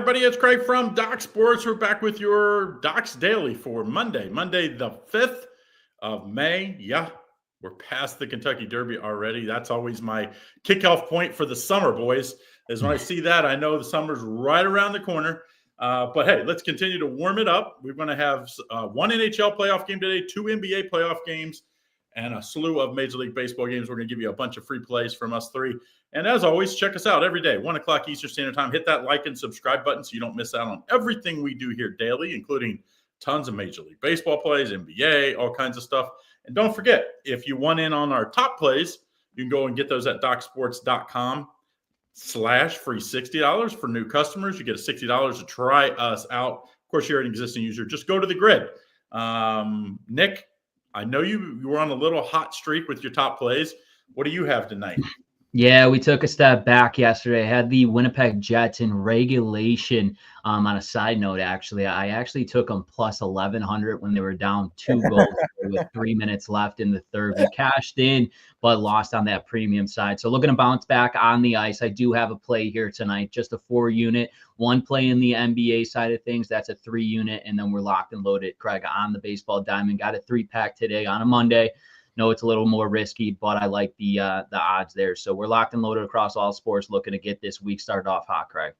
everybody? It's Craig from Doc Sports. We're back with your Docs Daily for Monday the 5th of May. Yeah, we're past the Kentucky Derby already. That's always my kickoff point for the summer, boys. Is when I see that, I know the summer's right around the corner. But hey, let's continue to warm it up. We're going to have one NHL playoff game today, 2 NBA playoff games, and a slew of Major League Baseball games. We're going to give you a bunch of free plays from us three. And as always, check us out every day, 1 o'clock Eastern Standard Time. Hit that like and subscribe button so you don't miss out on everything we do here daily, including tons of Major League Baseball plays, NBA, all kinds of stuff. And don't forget, if you want in on our top plays, you can go and get those at docsports.com/free $60 for new customers. You get a $60 to try us out. Of course, you're an existing user. Just go to the grid. Nick, I know you were on a little hot streak with your top plays. What do you have tonight? Yeah, we took a step back yesterday. I had the Winnipeg Jets in regulation. On a side note, I actually took them plus 1,100 when they were down 2 goals with 3 minutes left in the third. We cashed in, but lost on that premium side. So looking to bounce back on the ice. I do have a play here tonight, just a 4-unit. One play in the NBA side of things. That's a 3-unit, and then we're locked and loaded, Craig, on the baseball diamond. Got a 3-pack today on a Monday. No, it's a little more risky, but I like the odds there. So we're locked and loaded across all sports, looking to get this week started off hot, Craig.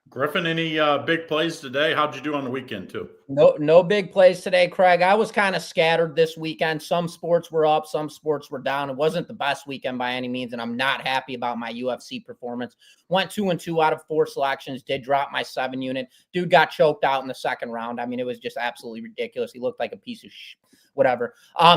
Griffin, any big plays today? How'd you do on the weekend too? No big plays today, Craig. I was kind of scattered this weekend. Some sports were up, some sports were down. It wasn't the best weekend by any means, and I'm not happy about my UFC performance. Went 2-2 out of 4 selections, did drop my 7-unit. Dude got choked out in the second round. I mean, it was just absolutely ridiculous. He looked like a piece of whatever.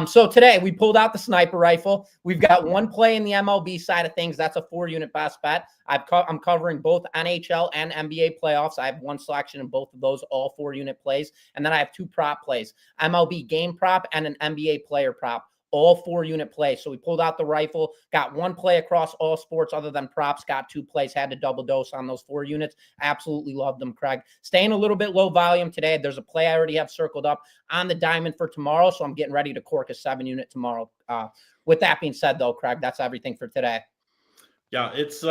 So today we pulled out the sniper rifle. We've got one play in the MLB side of things. That's a 4-unit best bet. I'm covering both NHL and NBA playoffs. I have one selection in both of those, all 4-unit plays. And then I have 2 prop plays, MLB game prop and an NBA player prop, all 4-unit plays. So we pulled out the rifle, got one play across all sports other than props, got 2 plays, had to double dose on those 4 units. Absolutely loved them, Craig. Staying a little bit low volume today. There's a play I already have circled up on the diamond for tomorrow, so I'm getting ready to cork a 7-unit tomorrow. With that being said, though, Craig, that's everything for today. Yeah, it's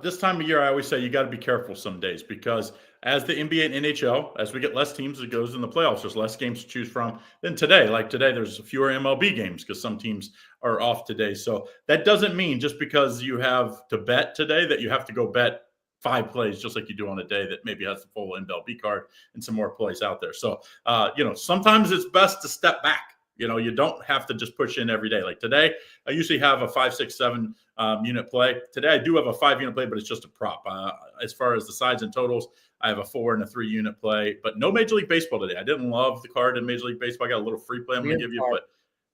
this time of year, I always say you got to be careful some days because as the NBA and NHL, as we get less teams, it goes in the playoffs. There's less games to choose from than today. Like today, there's fewer MLB games because some teams are off today. So that doesn't mean just because you have to bet today that you have to go bet 5 plays just like you do on a day that maybe has the full MLB card and some more plays out there. So, sometimes it's best to step back. You don't have to just push in every day. Like today, I usually have a 5, 6, 7 unit play. Today, I do have a 5-unit play, but it's just a prop. As far as the sides and totals, I have a 4 and a 3-unit play, but no Major League Baseball today. I didn't love the card in Major League Baseball. I got a little free play I'm going to give you, but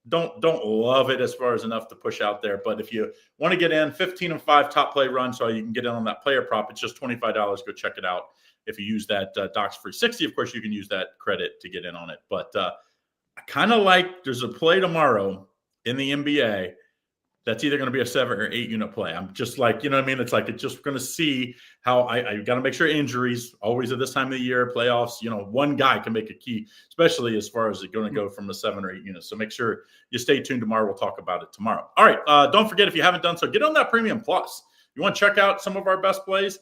don't love it as far as enough to push out there. But if you want to get in 15-5 top play run, so you can get in on that player prop, it's just $25. Go check it out. If you use that Docs free 60, of course, you can use that credit to get in on it. But I kind of like there's a play tomorrow in the NBA that's either going to be a 7 or 8-unit play. I'm just like, it's like it's just going to see how I got to make sure injuries always at this time of the year, playoffs, one guy can make a key, especially as far as it's going to go from the 7 or 8 units. So make sure you stay tuned tomorrow. We'll talk about it tomorrow. All right. Don't forget, if you haven't done so, get on that Premium Plus. You want to check out some of our best plays?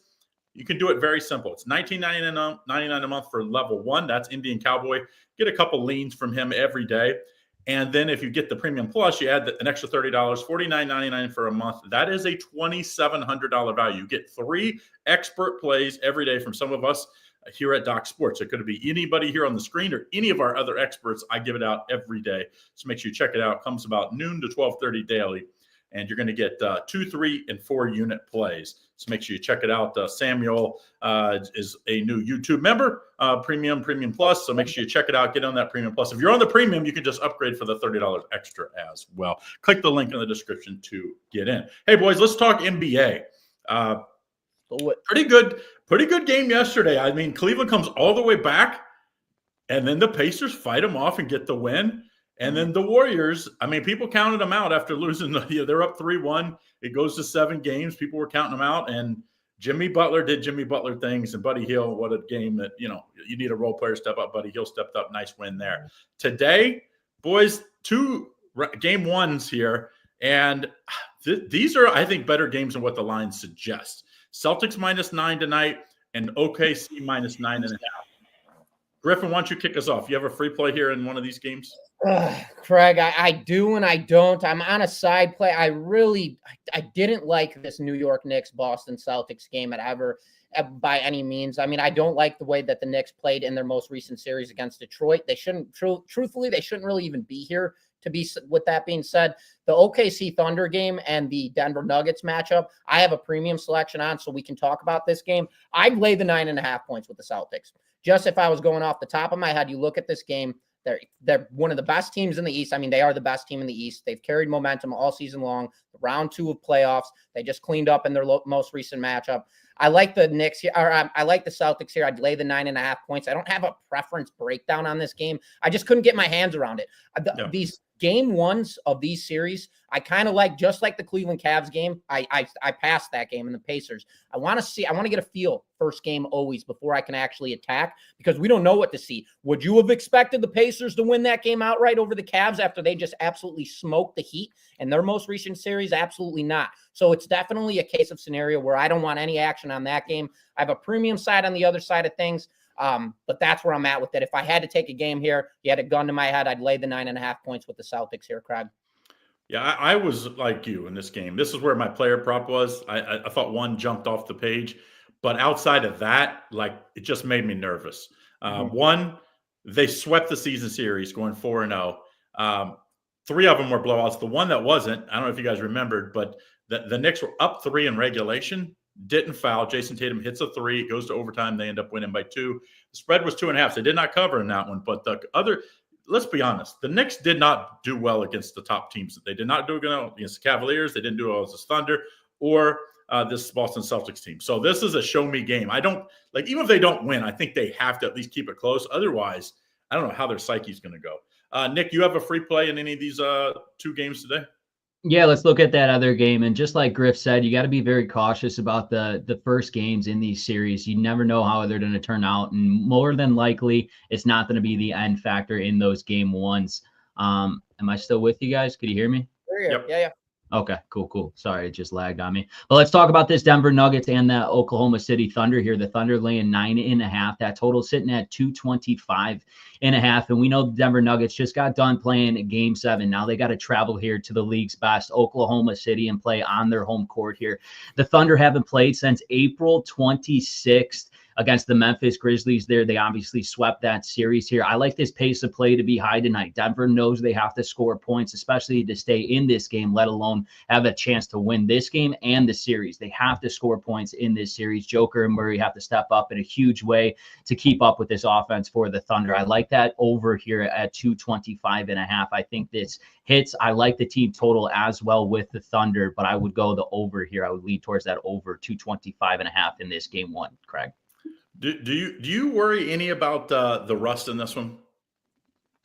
You can do it very simple. It's $19.99 a month for level 1. That's Indian Cowboy. Get a couple leans from him every day. And then if you get the Premium Plus, you add an extra $30, $49.99 for a month. That is a $2,700 value. You get 3 expert plays every day from some of us here at Doc Sports. It could be anybody here on the screen or any of our other experts. I give it out every day. So make sure you check it out. It comes about noon to 12:30 daily. And you're going to get 2, 3, and 4-unit plays. So make sure you check it out. Samuel is a new YouTube member, Premium Plus. So make sure you check it out. Get on that Premium Plus. If you're on the Premium, you can just upgrade for the $30 extra as well. Click the link in the description to get in. Hey, boys, let's talk NBA. Pretty good game yesterday. I mean, Cleveland comes all the way back, and then the Pacers fight them off and get the win. And then the Warriors, I mean, people counted them out after losing. They're up 3-1. It goes to 7 games. People were counting them out. And Jimmy Butler did Jimmy Butler things. And Buddy Hield, what a game that, you need a role player step up. Buddy Hield stepped up. Nice win there. Today, boys, 2 game 1s here. And these are, I think, better games than what the line suggests. Celtics -9 tonight. and OKC minus 9.5. Griffin, why don't you kick us off? You have a free play here in one of these games? Craig, I do and I don't. I'm on a side play. I didn't like this New York Knicks Boston Celtics game by any means. I mean, I don't like the way that the Knicks played in their most recent series against Detroit. They shouldn't, truthfully, they shouldn't really even be here. With that being said, the OKC Thunder game and the Denver Nuggets matchup, I have a premium selection on, so we can talk about this game. I'd lay the 9.5 points with the Celtics. Just if I was going off the top of my head, you look at this game, they're one of the best teams in the East. I mean, they are the best team in the East. They've carried momentum all season long. Round 2 of playoffs, they just cleaned up in their most recent matchup. I like the Knicks here, or I like the Celtics here. I'd lay the 9.5 points. I don't have a preference breakdown on this game. I just couldn't get my hands around it. These game ones of these series, I kind of like, just like the Cleveland Cavs game. I passed that game and the Pacers. I want to get a feel first game always before I can actually attack, because we don't know what to see. Would you have expected the Pacers to win that game outright over the Cavs after they just absolutely smoked the Heat in their most recent series? Absolutely not. So it's definitely a case of scenario where I don't want any action on that game. I have a premium side on the other side of things. But that's where I'm at with it. If I had to take a game here, you had a gun to my head, I'd lay the 9.5 points with the Celtics here, Craig. Yeah, I was like you in this game. This is where my player prop was. I thought one jumped off the page, but outside of that, like, it just made me nervous. One, they swept the season series going 4-0. 3 of them were blowouts. The one that wasn't, I don't know if you guys remembered, but the Knicks were up 3 in regulation, didn't foul. Jason Tatum hits a 3, it goes to overtime. They end up winning by 2. The spread was 2.5. So they did not cover in that one. But the other, let's be honest, the Knicks did not do well against the top teams. They did not do well against the Cavaliers. They didn't do well against the Thunder or this Boston Celtics team. So this is a show me game. I don't like, even if they don't win, I think they have to at least keep it close. Otherwise, I don't know how their psyche is going to go. Nick, you have a free play in any of these 2 games today? Yeah, let's look at that other game. And just like Griff said, you got to be very cautious about the first games in these series. You never know how they're going to turn out. And more than likely, it's not going to be the end factor in those game ones. Am I still with you guys? Could you hear me? Yep. Yeah. Okay, cool. Sorry, it just lagged on me. But let's talk about this Denver Nuggets and the Oklahoma City Thunder here. The Thunder laying 9.5. That total sitting at 225.5. And we know the Denver Nuggets just got done playing Game 7. Now they got to travel here to the league's best, Oklahoma City, and play on their home court here. The Thunder haven't played since April 26th. Against the Memphis Grizzlies there. They obviously swept that series here. I like this pace of play to be high tonight. Denver knows they have to score points, especially to stay in this game, let alone have a chance to win this game and the series. They have to score points in this series. Joker and Murray have to step up in a huge way to keep up with this offense for the Thunder. I like that over here at 225.5. I think this hits. I like the team total as well with the Thunder, but I would go the over here. I would lead towards that over 225.5 in this game 1, Craig. Do you worry any about the rust in this one?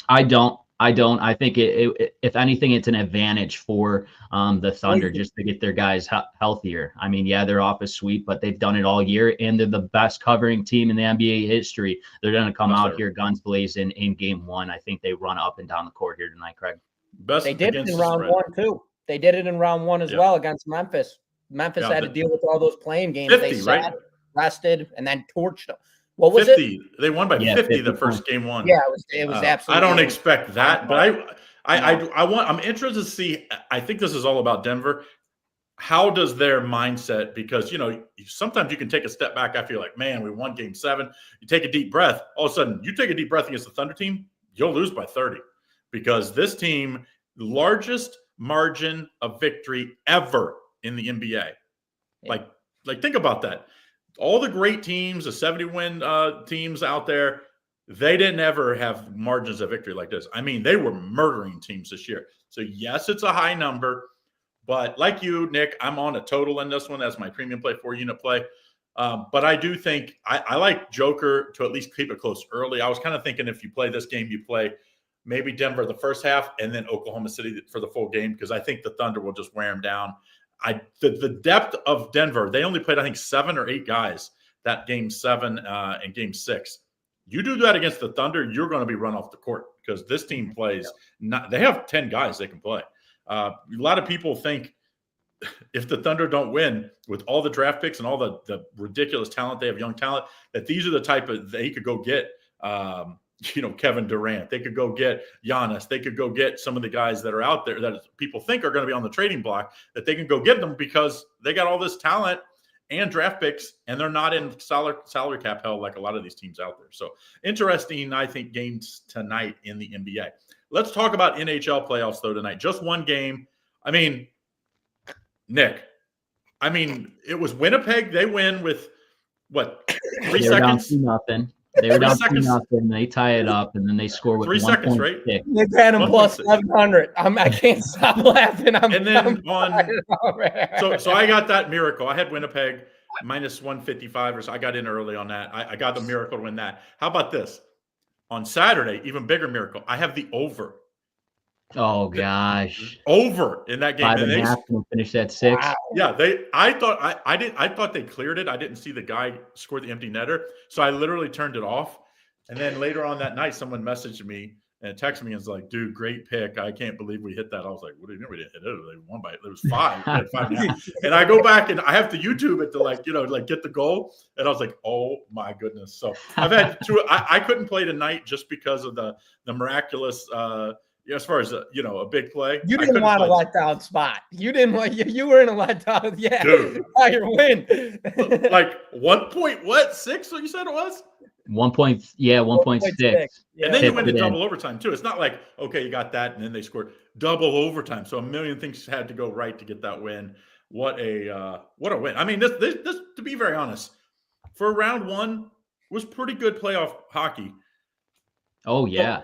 I don't. I think it if anything, it's an advantage for the Thunder just to get their guys healthier. I mean, yeah, they're off a sweep, but they've done it all year, and they're the best covering team in the NBA history. They're going to come out here guns blazing in game 1. I think they run up and down the court here tonight, Craig. They did it in round 1 too. They did it in round 1 as well against Memphis. Memphis had to deal with all those playing games. 50, they sat, right? rested, and then torched them. What was 50. it? They won by 50 the first game 1. Yeah, it was absolutely. I don't expect that, but I'm interested to see. I think this is all about Denver. How does their mindset? Because sometimes you can take a step back after you're like, man, we won game 7. You take a deep breath. All of a sudden, you take a deep breath against the Thunder team, you'll lose by 30, because this team, largest margin of victory ever in the NBA. Yeah. Like think about that. All the great teams, the 70-win teams out there, they didn't ever have margins of victory like this. I mean, they were murdering teams this year. So, yes, it's a high number. But like you, Nick, I'm on a total in this one. That's my premium play, 4-unit play. But I do think I like Joker to at least keep it close early. I was kind of thinking if you play this game, you play maybe Denver the first half and then Oklahoma City for the full game, because I think the Thunder will just wear them down. The depth of Denver, they only played, I think, 7 or 8 guys that game 7 and game 6. You do that against the Thunder, you're going to be run off the court, because this team plays they have 10 guys they can play. A lot of people think if the Thunder don't win with all the draft picks and all the ridiculous talent they have, young talent, that these are the type of they could go get. Kevin Durant. They could go get Giannis. They could go get some of the guys that are out there that people think are going to be on the trading block, that they can go get them because they got all this talent and draft picks, and they're not in salary cap hell like a lot of these teams out there. So interesting, I think, games tonight in the NBA. Let's talk about NHL playoffs, though, tonight. Just one game. I mean, Nick, it was Winnipeg. They win with, what, 3 seconds? Nothing. They were down 2-0. They tie it up, and then they score with 3 seconds, right? Nick had him plus 700. I can't stop laughing. So I got that miracle. I had Winnipeg minus 155, or so. I got in early on that. I got the miracle to win that. How about this? On Saturday, even bigger miracle. I have the over. Oh gosh, over in that game. 5.5 and finish at 6. Wow. Yeah, I thought they cleared it. I didn't see the guy score the empty netter, so I literally turned it off. And then later on that night, someone messaged me and texted me and was like, "Dude, great pick. I can't believe we hit that." I was like, "What do you mean we didn't hit it? They won by it. It was 5. We had 5.5." And I go back and I have to YouTube it to get the goal. And I was like, "Oh my goodness!" So I've had 2. I couldn't play tonight just because of the miraculous. As far as a big play, you didn't want a letdown spot. You didn't want you were in a letdown. Yeah, dude, your win. Like 1.6? What you said it was? 1.6. Yeah. And then you went to double overtime too. It's not like, okay, you got that, and then they scored double overtime. So a million things had to go right to get that win. What a win! I mean, this to be very honest, for round 1 was pretty good playoff hockey. Oh yeah.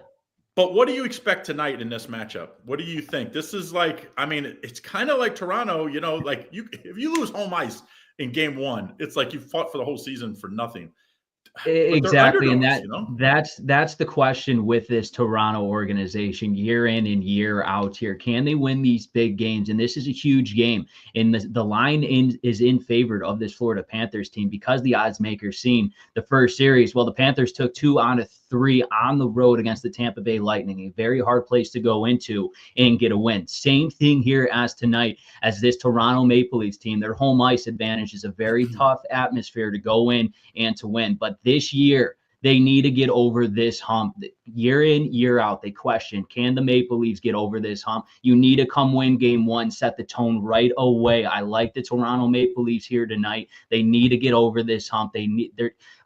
But what do you expect tonight in this matchup? What do you think? This is it's kind of like Toronto, if you lose home ice in game 1, it's like you fought for the whole season for nothing. Exactly, and that's the question with this Toronto organization year in and year out here. Can they win these big games? And this is a huge game, and the line is in favor of this Florida Panthers team because the odds makers seen the first series. Well, the Panthers took 2 out of 3 on the road against the Tampa Bay Lightning, a very hard place to go into and get a win. Same thing here as tonight as this Toronto Maple Leafs team. Their home ice advantage is a very tough atmosphere to go in and to win, but this year, they need to get over this hump. Year in, year out, they question, can the Maple Leafs get over this hump? You need to come win game 1, set the tone right away. I like the Toronto Maple Leafs here tonight. They need to get over this hump.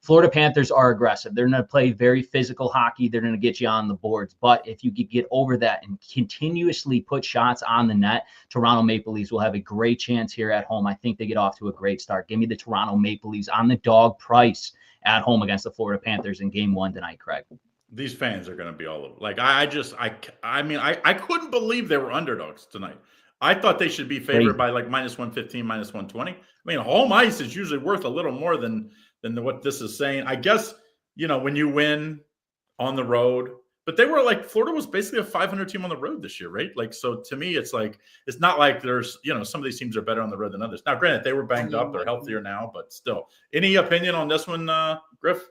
Florida Panthers are aggressive. They're going to play very physical hockey. They're going to get you on the boards. But if you get over that and continuously put shots on the net, Toronto Maple Leafs will have a great chance here at home. I think they get off to a great start. Give me the Toronto Maple Leafs on the dog price at home against the Florida Panthers in game 1 tonight, Craig. These fans are going to be all over. I couldn't believe they were underdogs tonight. I thought they should be favored by minus 115, minus 120. I mean, home ice is usually worth a little more than what this is saying. I guess, when you win on the road, but they were Florida was basically a 500 team on the road this year, right? So to me, it's not like there's, some of these teams are better on the road than others. Now, granted, they were banged up. They're healthier now, but still. Any opinion on this one, Griff?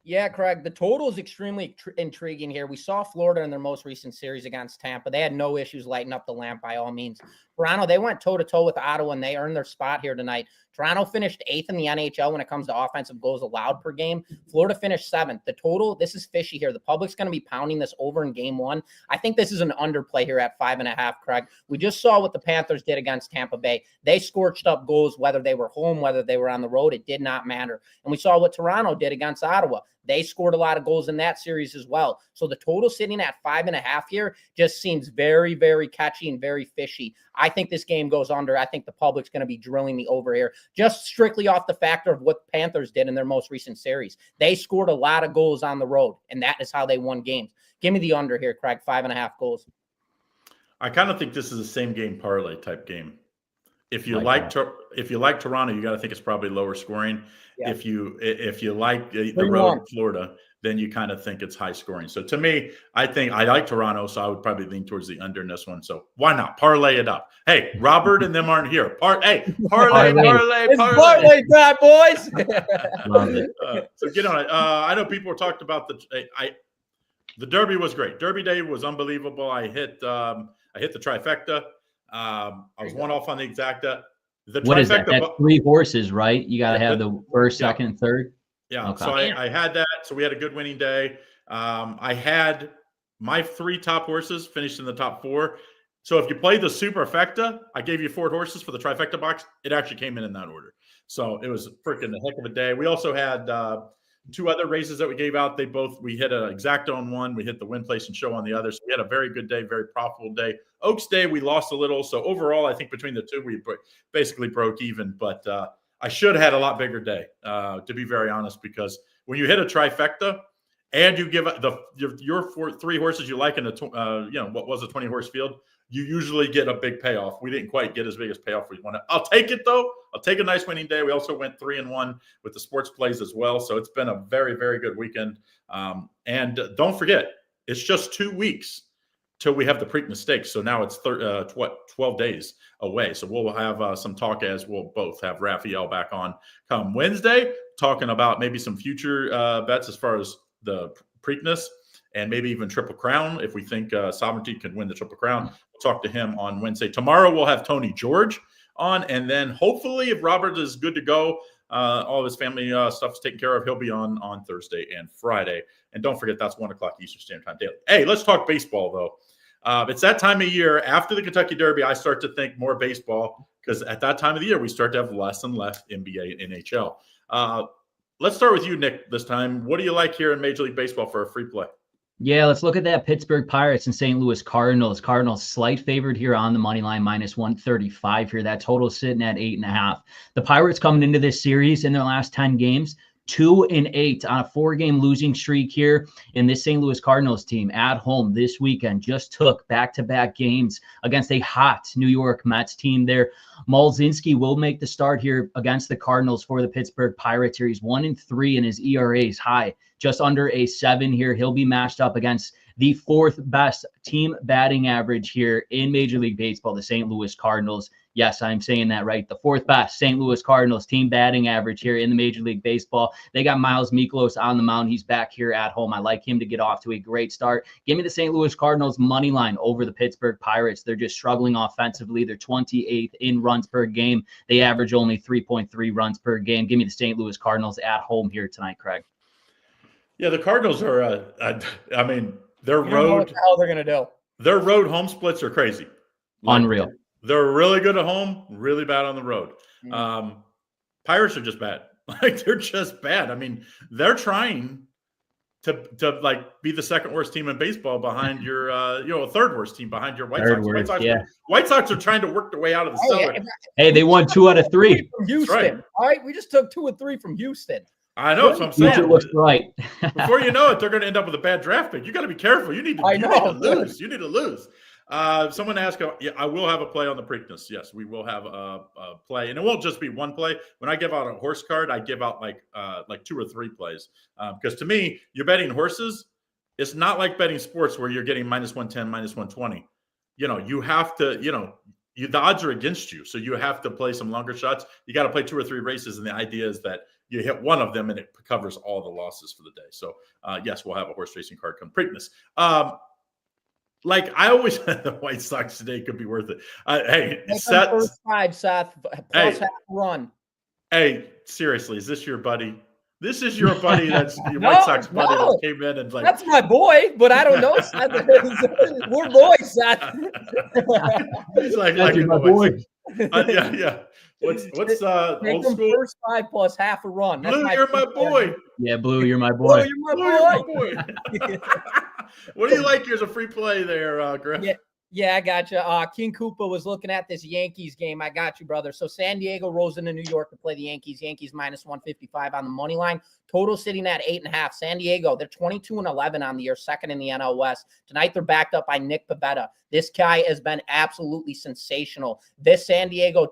Yeah, Craig, the total is extremely intriguing here. We saw Florida in their most recent series against Tampa. They had no issues lighting up the lamp by all means. Toronto, they went toe-to-toe with Ottawa, and they earned their spot here tonight. Toronto finished 8th in the NHL when it comes to offensive goals allowed per game. Florida finished 7th. The total, this is fishy here. The public's going to be pounding this over in game 1. I think this is an underplay here at 5.5, Craig. We just saw what the Panthers did against Tampa Bay. They scorched up goals, whether they were home, whether they were on the road. It did not matter. And we saw what Toronto did against Ottawa. They scored a lot of goals in that series as well. So the total sitting at 5.5 here just seems very, very catchy and very fishy. I think this game goes under. I think the public's going to be drilling the over here, just strictly off the factor of what Panthers did in their most recent series. They scored a lot of goals on the road, and that is how they won games. Give me the under here, Craig, 5.5 goals. I kind of think this is the same game parlay type game. If you like Toronto, you got to think it's probably lower scoring. Yeah. If you like the road in Florida, then you kind of think it's high scoring. So to me, I think I like Toronto, so I would probably lean towards the under in this one. So why not parlay it up? Hey, Robert and them aren't here. Parlay. It's parlay time, boys. Love it. So get on it. I know people were talking about the Derby was great. Derby Day was unbelievable. I hit the trifecta. I was one off on the exacta. The What is that? trifecta. That's 3 horses, right? You got to have the first, second, and third. Yeah. Okay. So I had that. So we had a good winning day. I had my 3 top horses finished in the top 4. So if you play the superfecta, I gave you 4 horses for the trifecta box. It actually came in that order. So it was freaking a heck of a day. We also had 2 other races that we gave out. We hit an exacta on one. We hit the win, place, and show on the other. So we had a very good day, very profitable day. Oaks Day, we lost a little. So overall, I think between the 2, we basically broke even. But I should have had a lot bigger day, to be very honest, because when you hit a trifecta and you give your 3 horses you like in what was a 20-horse field, you usually get a big payoff. We didn't quite get as big as payoff we wanted. I'll take it, though. I'll take a nice winning day. We also went 3-1 with the sports plays as well. So it's been a very, very good weekend. And don't forget, it's just 2 weeks till we have the Preakness Stakes. So now it's 12 days away. So we'll have some talk as we'll both have Raphael back on come Wednesday, talking about maybe some future bets as far as the Preakness and maybe even Triple Crown. If we think Sovereignty can win the Triple Crown, we'll talk to him on Wednesday. Tomorrow we'll have Tony George on, and then hopefully if Robert is good to go, all of his family stuff is taken care of, he'll be on Thursday and Friday. And don't forget, that's 1 o'clock Eastern Standard Time daily. Hey, let's talk baseball, though. It's that time of year after the Kentucky Derby, I start to think more baseball, because at that time of the year, we start to have less and less NBA and NHL. Let's start with you, Nick, this time. What do you like here in Major League Baseball for a free play? Yeah, let's look at that Pittsburgh Pirates and St. Louis Cardinals. Cardinals slight favored here on the money line, -135 here. That total sitting at 8.5. The Pirates coming into this series in their last 10 games, 2-8 on a 4-game losing streak here. And this St. Louis Cardinals team at home this weekend just took back-to-back games against a hot New York Mets team there. Malzinski will make the start here against the Cardinals for the Pittsburgh Pirates here. He's 1-3 and his ERA is high, just under a 7 here. He'll be matched up against the 4th best team batting average here in Major League Baseball, the St. Louis Cardinals. Yes, I'm saying that right. The 4th best St. Louis Cardinals team batting average here in the Major League Baseball. They got Miles Mikolas on the mound. He's back here at home. I like him to get off to a great start. Give me the St. Louis Cardinals money line over the Pittsburgh Pirates. They're just struggling offensively. They're 28th in runs per game. They average only 3.3 runs per game. Give me the St. Louis Cardinals at home here tonight, Craig. Yeah, the Cardinals are, I mean, their You don't know what the hell they're going to do. Their road home splits are crazy. Unreal. They're really good at home, really bad on the road. Pirates are just bad. Like, they're just bad. I mean, they're trying to like be the 2nd worst team in baseball behind your a 3rd worst team behind your White Sox. White Sox are trying to work their way out of the cellar. Hey, they won 2 out of 3 from Houston. Right. All right, we just took 2 or 3 from Houston. I know. So I'm saying, future looks bright. Before you know it, they're going to end up with a bad draft pick. You got to be careful. You need to lose. You need to lose. Someone asked, I will have a play on the Preakness. Yes, we will have a play, and it won't just be one play. When I give out a horse card, I give out like 2 or 3 plays, because to me, you're betting horses. It's not like betting sports where you're getting -110, -120. You have to, the odds are against you, so you have to play some longer shots. You got to play 2 or 3 races, and the idea is that you hit one of them and it covers all the losses for the day. So yes, we'll have a horse racing card come Preakness. Like I always said, the White Sox today could be worth it. Hey, first 5, Seth, plus half run. Hey, seriously, is this your buddy? This is your buddy. That's your White Sox buddy that came in and like. That's my boy, but I don't know. Seth. We're boys, Seth. He's like my boy. Yeah. What's old school? First 5 plus half a run. Blue, you're my boy. Yeah, Blue, you're my boy. Blue, you're my boy. What do you like? Here's a free play there, Griff. Yeah, I got you. King Koopa was looking at this Yankees game. I got you, brother. So San Diego rolls into New York to play the Yankees. Yankees -155 on the money line. Total sitting at 8.5. San Diego, they're 22-11 on the year, 2nd in the NL West. Tonight they're backed up by Nick Pivetta. This guy has been absolutely sensational. This San Diego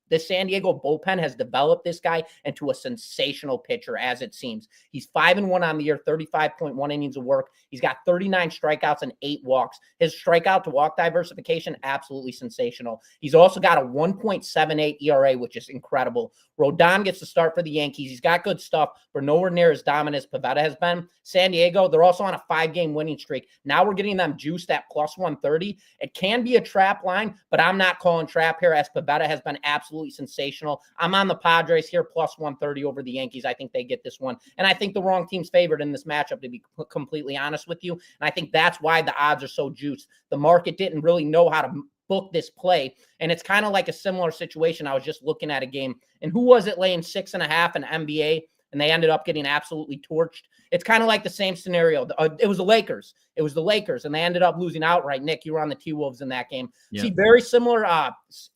The San Diego bullpen has developed this guy into a sensational pitcher, as it seems. He's 5-1 on the year, 35.1 innings of work. He's got 39 strikeouts and 8 walks. His strikeout to walk diversification, absolutely sensational. He's also got a 1.78 ERA, which is incredible. Rodon gets the start for the Yankees. He's got good stuff, but nowhere near as dominant as Pivetta has been. San Diego, they're also on a 5-game winning streak. Now we're getting them juiced at plus 130. It can be a trap line, but I'm not calling trap here, as Pivetta has been absolutely sensational. I'm on the Padres here, plus 130 over the Yankees. I think they get this one. And I think the wrong team's favored in this matchup, to be completely honest with you. And I think that's why the odds are so juiced. The market didn't really know how to book this play. And it's kind of like a similar situation. I was just looking at a game, and who was it laying 6.5 in NBA? And they ended up getting absolutely torched. It's kind of like the same scenario. It was the Lakers. It was the Lakers, and they ended up losing outright. Nick, you were on the T-Wolves in that game. Yeah. See, very similar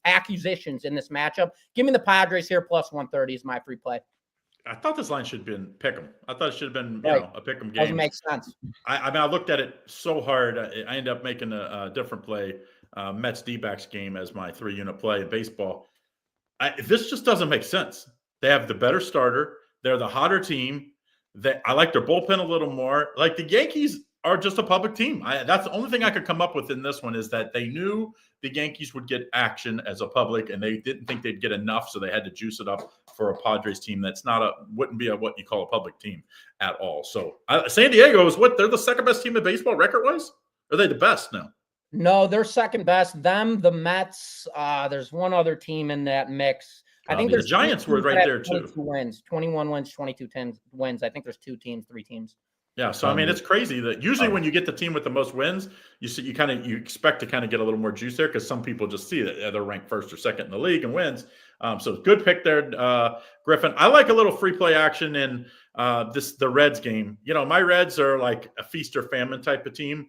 accusations in this matchup. Give me the Padres here, plus 130 is my free play. I thought this line should have been pick 'em. I thought it should have been a pick 'em game. Doesn't make sense. I mean, I looked at it so hard. I ended up making a different play, Mets D-backs game as my 3-unit play in baseball. This just doesn't make sense. They have the better starter. They're the hotter team. I like their bullpen a little more. Like, the Yankees are just a public team. That's the only thing I could come up with in this one, is that they knew the Yankees would get action as a public, and they didn't think they'd get enough, so they had to juice it up for a Padres team that's wouldn't be what you call a public team at all. So San Diego is they're the second best team in baseball record-wise? Are they the best now? No, they're second best. Them, the Mets. There's one other team in that mix. I think the Giants were right there too. 21 wins, 22 wins. I think there's 3 teams. Yeah, so I mean, it's crazy that usually when you get the team with the most wins, you expect to kind of get a little more juice there, because some people just see that they're ranked first or second in the league and wins. So good pick there, Griffin. I like a little free play action in the Reds game. You know, my Reds are like a feast or famine type of team,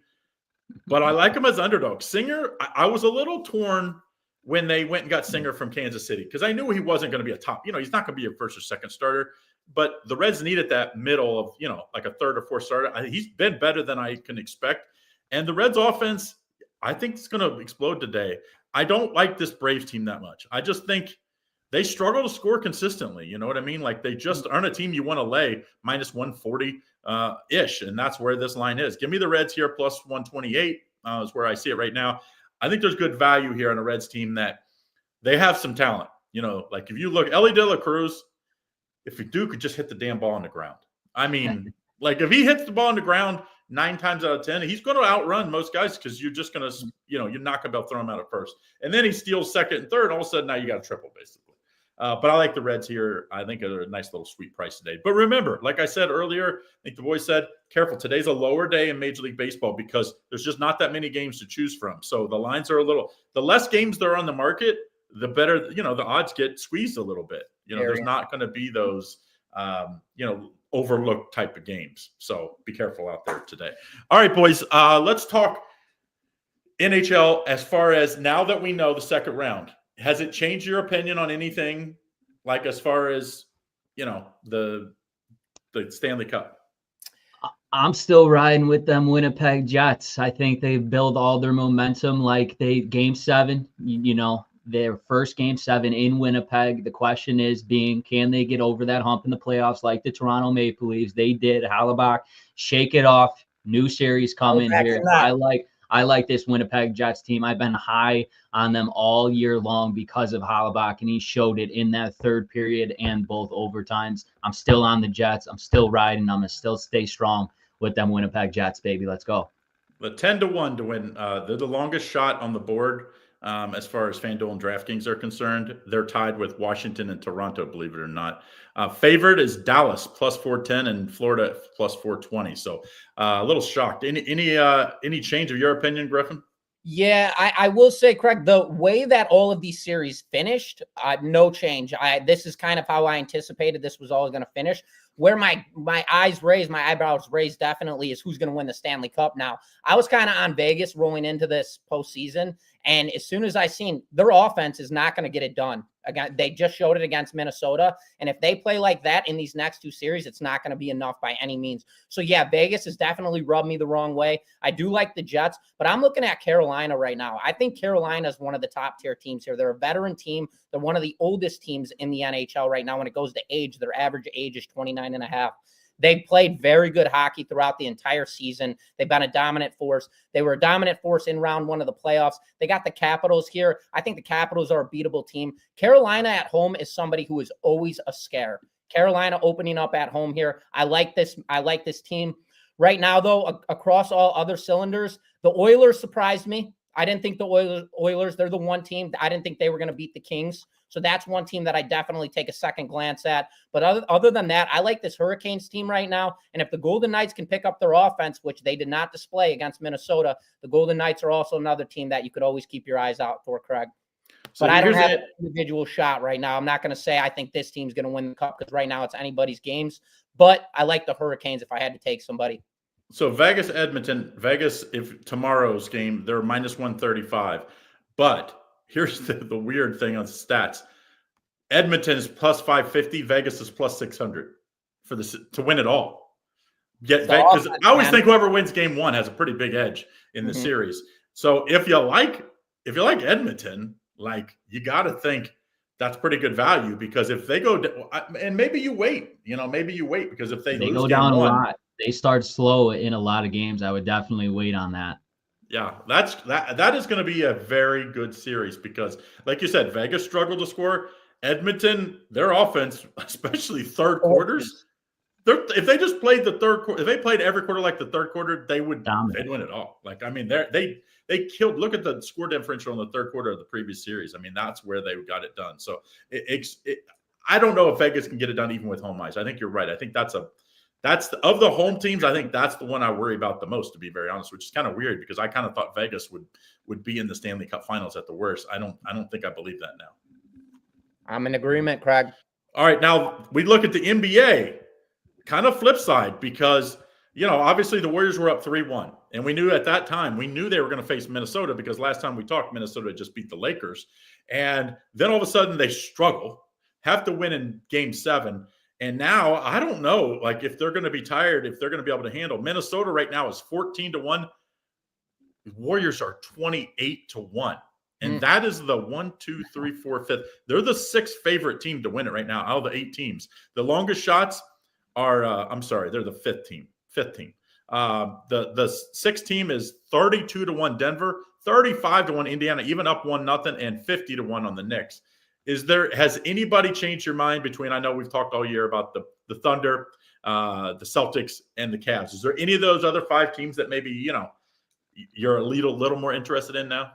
but I like them as underdogs. Singer, I was a little torn when they went and got Singer from Kansas City, because I knew he wasn't going to be a top, he's not going to be a first or second starter, but the Reds needed that middle of, like a third or fourth starter. He's been better than I can expect. And the Reds offense, I think it's going to explode today. I don't like this Braves team that much. I just think they struggle to score consistently. You know what I mean? Like, they just aren't a team you want to lay minus 140 ish. And that's where this line is. Give me the Reds here, plus 128 is where I see it right now. I think there's good value here on a Reds team that they have some talent. Like, if you look, Ellie De La Cruz, if Duke could just hit the damn ball on the ground. I mean, like, if he hits the ball on the ground 9 times out of 10, he's going to outrun most guys, because you're just going to, you're not going to be able to throw him out at first. And then he steals second and third. All of a sudden, now you got a triple, basically. But I like the Reds here. I think they're a nice little sweet price today. But remember, like I said earlier, I think the boys said, careful. Today's a lower day in Major League Baseball, because there's just not that many games to choose from. So the lines are the less games there are on the market, the better, the odds get squeezed a little bit. There's not going to be those, overlooked type of games. So be careful out there today. All right, boys, let's talk NHL. As far as now that we know the second round, has it changed your opinion on anything, like as far as, the Stanley Cup? I'm still riding with them Winnipeg Jets. I think they build all their momentum. Like, game 7, their first game 7 in Winnipeg. The question is can they get over that hump in the playoffs like the Toronto Maple Leafs? They did. Halibut, shake it off. New series coming here. I like this Winnipeg Jets team. I've been high on them all year long because of Halibut, and he showed it in that third period and both overtimes. I'm still on the Jets. I'm still riding. I'm going to still stay strong with them Winnipeg Jets, baby. Let's go. The 10-1 to win. They're the longest shot on the board as far as FanDuel and DraftKings are concerned. They're tied with Washington and Toronto, believe it or not. Favored is Dallas, plus 410, and Florida, plus 420. So a little shocked. Any change of your opinion, Griffin? Yeah, I will say, Craig, the way that all of these series finished, no change. This is kind of how I anticipated this was all going to finish. Where my eyebrows raised definitely is who's going to win the Stanley Cup. Now, I was kind of on Vegas rolling into this postseason, and as soon as I seen their offense is not going to get it done. Again, they just showed it against Minnesota. And if they play like that in these next 2 series, it's not going to be enough by any means. So yeah, Vegas has definitely rubbed me the wrong way. I do like the Jets, but I'm looking at Carolina right now. I think Carolina is one of the top tier teams here. They're a veteran team. They're one of the oldest teams in the NHL right now. When it goes to age, their average age is 29 and a half. They played very good hockey throughout the entire season. They've been a dominant force. They were a dominant force in round 1 of the playoffs. They got the Capitals here. I think the Capitals are a beatable team. Carolina at home is somebody who is always a scare. Carolina opening up at home here. I like this. I like this team. Right now, though, across all other cylinders, the Oilers surprised me. I didn't think the Oilers, they're the one team. I didn't think they were going to beat the Kings. So that's one team that I definitely take a second glance at. But other than that, I like this Hurricanes team right now. And if the Golden Knights can pick up their offense, which they did not display against Minnesota, the Golden Knights are also another team that you could always keep your eyes out for, Craig. So but I don't have an individual shot right now. I'm not going to say I think this team's going to win the Cup because right now it's anybody's games. But I like the Hurricanes if I had to take somebody. So Vegas, Edmonton, Vegas, if tomorrow's game, they're minus 135. But here's the weird thing on stats. Edmonton is plus 550. Vegas is plus 600 for this to win it all. Because I always think whoever wins game 1 has a pretty big edge in the series. So if you like Edmonton, like you got to think that's pretty good value because if they go and maybe you wait, because if they lose go down a lot, they start slow in a lot of games. I would definitely wait on that. Yeah, that is going to be a very good series because, like you said, Vegas struggled to score. Edmonton, their offense, especially third quarters, if they just played the third quarter, if they played every quarter like the third quarter, they'd win it all. Like I mean, they killed. Look at the score differential in the third quarter of the previous series. I mean, that's where they got it done. So I don't know if Vegas can get it done even with home ice. I think you're right. I think of the home teams, I think that's the one I worry about the most, to be very honest, which is kind of weird because I kind of thought Vegas would be in the Stanley Cup Finals at the worst. I don't think I believe that now. I'm in agreement, Craig. All right, now we look at the NBA, kind of flip side because obviously the Warriors were up 3-1, and we knew at that time they were going to face Minnesota because last time we talked, Minnesota just beat the Lakers, and then all of a sudden they struggle, have to win in Game 7. And now I don't know, like if they're going to be tired, if they're going to be able to handle. Minnesota right now is 14-1. The Warriors are 28-1. And that is the 1, 2, 3, 4, 5th. They're the 6th favorite team to win it right now out of the 8 teams. The longest shots are, they're the 5th team. The 6th team is 32-1 Denver, 35-1 Indiana, even up 1-0, and 50-1 on the Knicks. Has anybody changed your mind between, I know we've talked all year about the Thunder, the Celtics, and the Cavs. Is there any of those other 5 teams that maybe, you're a little more interested in now?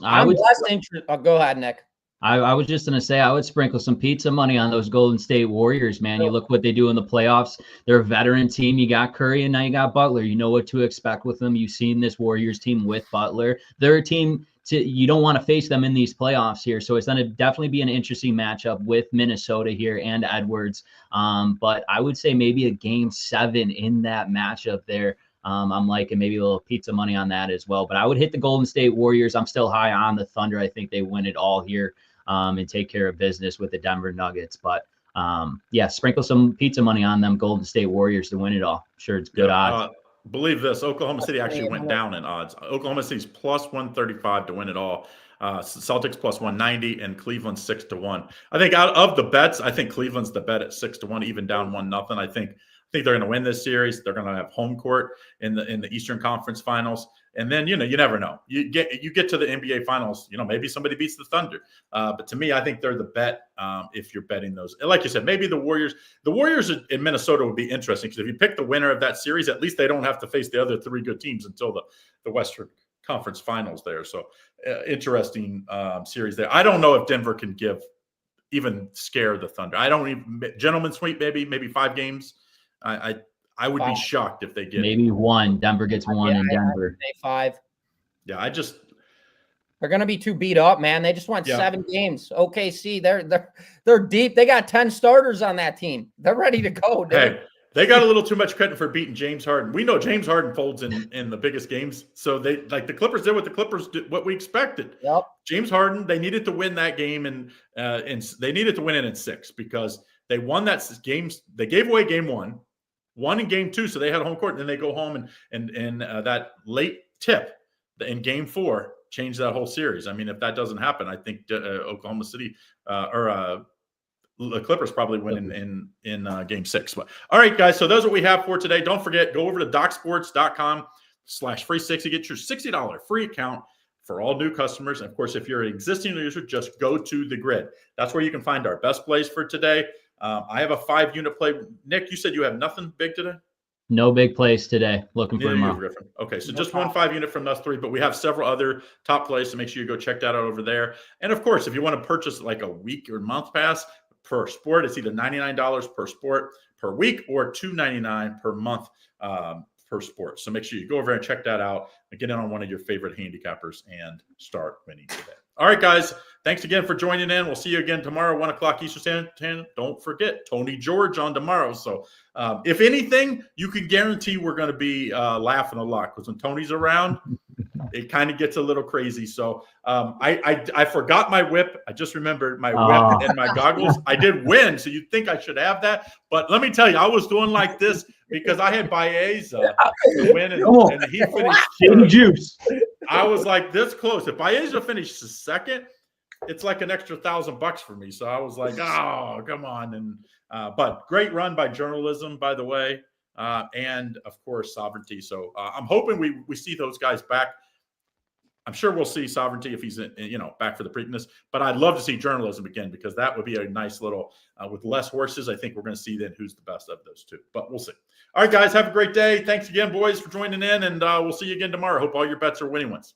I'm less interested. Oh, go ahead, Nick. I was just going to say I would sprinkle some pizza money on those Golden State Warriors, man. You look what they do in the playoffs. They're a veteran team. You got Curry and now you got Butler. You know what to expect with them. You've seen this Warriors team with Butler. They're a team you don't want to face them in these playoffs here. So it's going to definitely be an interesting matchup with Minnesota here and Edwards. But I would say maybe a Game 7 in that matchup there. I'm liking maybe a little pizza money on that as well. But I would hit the Golden State Warriors. I'm still high on the Thunder. I think they win it all here and take care of business with the Denver Nuggets. But sprinkle some pizza money on them Golden State Warriors to win it all. I'm sure it's good odds. Believe this, Oklahoma City actually went down in odds. Oklahoma City's plus 135 to win it all. Celtics plus 190 and Cleveland 6-1. I think out of the bets, I think Cleveland's the bet at 6-1, even down 1-0. I think they're going to win this series. They're going to have home court in the Eastern Conference Finals. And then, you never know. You get to the NBA Finals, maybe somebody beats the Thunder. But to me, I think they're the bet if you're betting those. Like you said, maybe the Warriors in Minnesota would be interesting because if you pick the winner of that series, at least they don't have to face the other 3 good teams until the Western Conference Finals there. So interesting series there. I don't know if Denver can even scare the Thunder. I don't even gentleman's sweep, maybe 5 games. I would be shocked if they get maybe 1. Denver gets 1 in Denver. 5. Yeah, they're going to be too beat up, man. They just won 7 games. OKC, they're deep. They got 10 starters on that team. They're ready to go, dude. Hey, They got a little too much credit for beating James Harden. We know James Harden folds in the biggest games. So they like the Clippers did what we expected. Yep. James Harden, they needed to win that game, and they needed to win it in 6 because they won that game. They gave away game 1, won in game 2, so they had home court. And then they go home and that late tip in game 4 changed that whole series. I mean, if that doesn't happen, I think Oklahoma City the Clippers probably win in game 6. But all right, guys. So those are what we have for today. Don't forget, go over to docsports.com/free60. Get your $60 free account for all new customers. And of course, if you're an existing user, just go to the grid. That's where you can find our best plays for today. I have a 5-unit play. Nick, you said you have nothing big today? No big plays today. Looking for tomorrow. Griffin. Okay, so just one 5-unit from us 3, but we have several other top plays, so make sure you go check that out over there. And of course, if you want to purchase like a week or month pass per sport, it's either $99 per sport per week or $299 per month per sport. So make sure you go over and check that out and get in on one of your favorite handicappers and start winning today. All right, guys. Thanks again for joining in. We'll see you again tomorrow, 1 o'clock Eastern Standard Time. Don't forget Tony George on tomorrow. So if anything, you can guarantee we're going to be laughing a lot because when Tony's around, it kind of gets a little crazy. So I forgot my whip. I just remembered my whip and my goggles. I did win, so you'd think I should have that. But let me tell you, I was doing like this because I had Baeza to win, and he finished juice. I was like this close. If Baeza finishes second, it's like an extra $1,000 for me. So I was like, oh, come on. And but great run by journalism, by the way, and of course Sovereignty. So I'm hoping we see those guys back. I'm sure we'll see Sovereignty if he's back for the Preakness. But I'd love to see journalism again because that would be a nice little with less horses. I think we're going to see then who's the best of those two. But we'll see. All right, guys, have a great day. Thanks again, boys, for joining in, and we'll see you again tomorrow. Hope all your bets are winning ones.